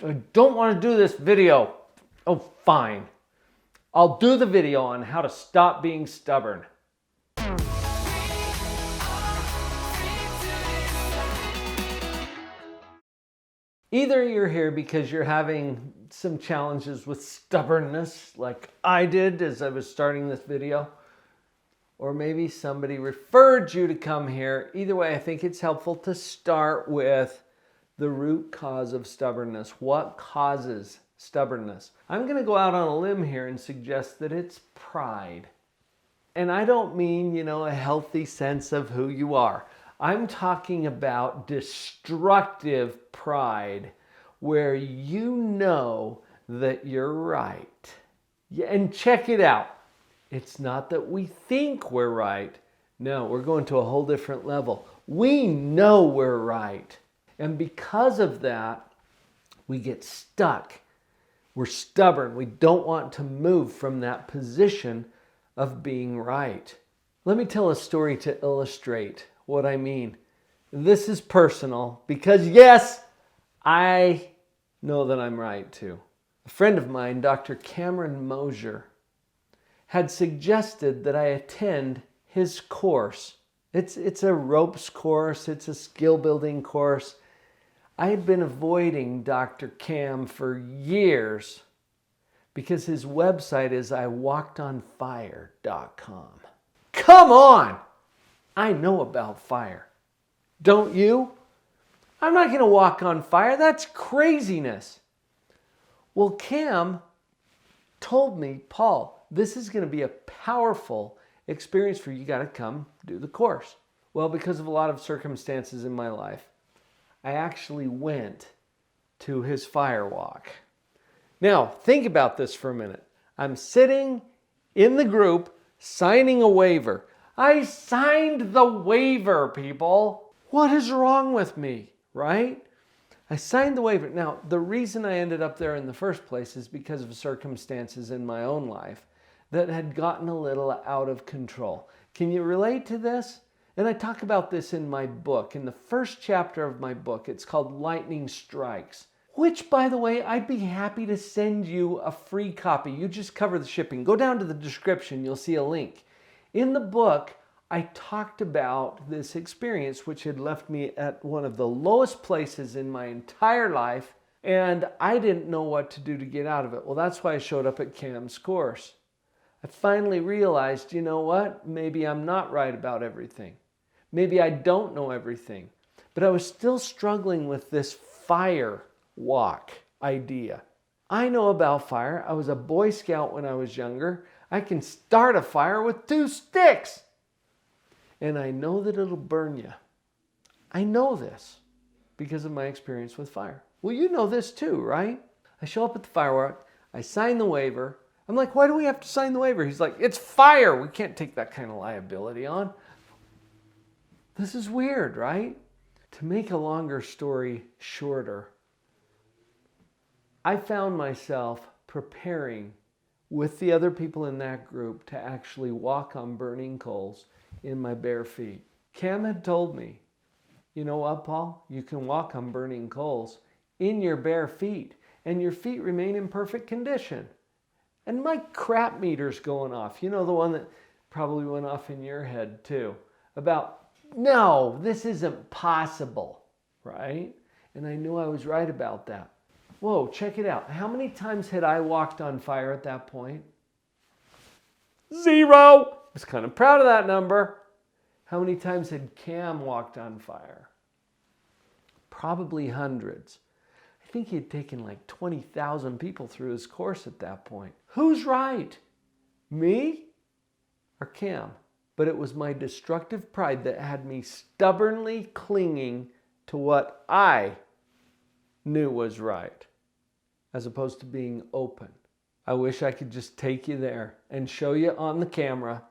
I don't want to do this video. Oh, fine. I'll do the video on how to stop being stubborn. Either you're here because you're having some challenges with stubbornness, like I did as I was starting this video, or maybe somebody referred you to come here. Either way, I think it's helpful to start with the root cause of stubbornness. What causes stubbornness? I'm going to go out on a limb here and suggest that it's pride. And I don't mean, a healthy sense of who you are. I'm talking about destructive pride, where you know that you're right. Yeah, and check it out. It's not that we think we're right. No, we're going to a whole different level. We know we're right. And because of that, we get stuck. We're stubborn. We don't want to move from that position of being right. Let me tell a story to illustrate what I mean. This is personal because, yes, I know that I'm right too. A friend of mine, Dr. Cameron Mosier, had suggested that I attend his course. It's a ropes course. It's a skill building course. I had been avoiding Dr. Cam for years because his website is iwalkedonfire.com. Come on! I know about fire. Don't you? I'm not going to walk on fire. That's craziness. Well, Cam told me, Paul, this is going to be a powerful experience for you. You got to come do the course. Well, because of a lot of circumstances in my life, I actually went to his fire walk. Now, think about this for a minute. I'm sitting in the group signing a waiver. I signed the waiver, people. What is wrong with me, right? I signed the waiver. Now, the reason I ended up there in the first place is because of circumstances in my own life that had gotten a little out of control. Can you relate to this? And I talk about this in my book, in the first chapter of my book. It's called Lightning Strikes, which, by the way, I'd be happy to send you a free copy. You just cover the shipping. Go down to the description. You'll see a link. In the book, I talked about this experience, which had left me at one of the lowest places in my entire life, and I didn't know what to do to get out of it. Well, that's why I showed up at Cam's course. I finally realized, you know what? Maybe I'm not right about everything. Maybe I don't know everything. But I was still struggling with this fire walk idea. I know about fire. I was a Boy Scout when I was younger. I can start a fire with 2 sticks. And I know that it'll burn you. I know this because of my experience with fire. Well, you know this too, right? I show up at the firework. I sign the waiver. I'm like, why do we have to sign the waiver? He's like, it's fire. We can't take that kind of liability on. This is weird, right? To make a longer story shorter, I found myself preparing with the other people in that group to actually walk on burning coals in my bare feet. Cam had told me, you know what, Paul? You can walk on burning coals in your bare feet, and your feet remain in perfect condition. And my crap meter's going off. You know, the one that probably went off in your head too. About, no, this isn't possible, right? And I knew I was right about that. Whoa, check it out. How many times had I walked on fire at that point? 0. I was kind of proud of that number. How many times had Cam walked on fire? Probably hundreds. I think he had taken like 20,000 people through his course at that point. Who's right? Me or Cam? But it was my destructive pride that had me stubbornly clinging to what I knew was right, as opposed to being open. I wish I could just take you there and show you on the camera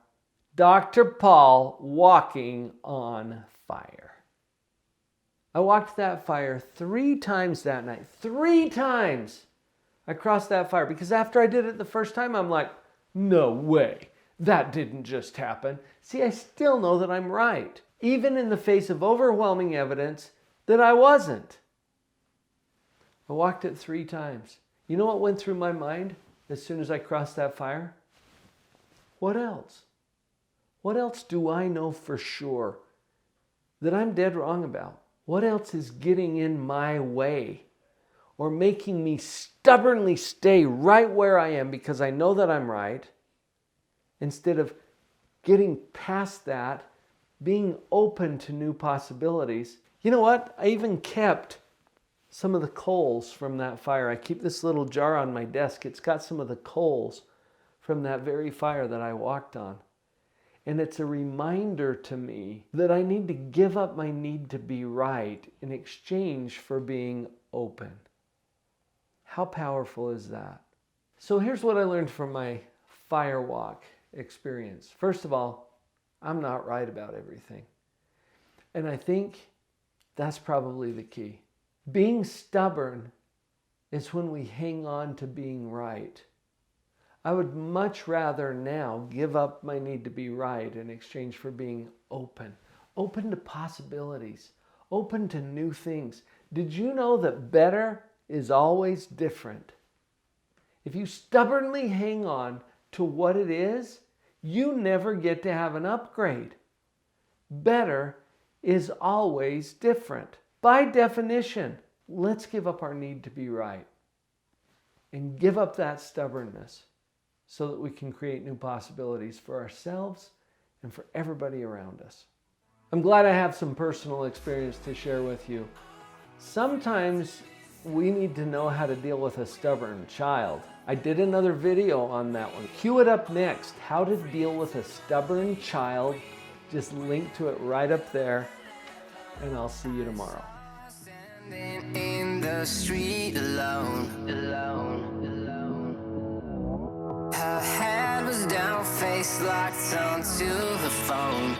Dr. Paul walking on fire. I walked that fire 3 times that night. 3 times I crossed that fire, because after I did it the first time, I'm like, no way. That didn't just happen. See, I still know that I'm right, even in the face of overwhelming evidence that I wasn't. I walked it 3 times. You know what went through my mind as soon as I crossed that fire? What else? What else do I know for sure that I'm dead wrong about? What else is getting in my way or making me stubbornly stay right where I am because I know that I'm right, instead of getting past that, being open to new possibilities? You know what? I even kept some of the coals from that fire. I keep this little jar on my desk. It's got some of the coals from that very fire that I walked on. And it's a reminder to me that I need to give up my need to be right in exchange for being open. How powerful is that? So here's what I learned from my fire walk experience. First of all, I'm not right about everything. And I think that's probably the key. Being stubborn is when we hang on to being right. I would much rather now give up my need to be right in exchange for being open. Open to possibilities. Open to new things. Did you know that better is always different? If you stubbornly hang on to what it is, you never get to have an upgrade. Better is always different. By definition, let's give up our need to be right and give up that stubbornness so that we can create new possibilities for ourselves and for everybody around us. I'm glad I have some personal experience to share with you. Sometimes we need to know how to deal with a stubborn child. I did another video on that one. Cue it up next, how to deal with a stubborn child. Just link to it right up there, and I'll see you tomorrow. Standing in the street alone. Her head was down, face locked onto the phone.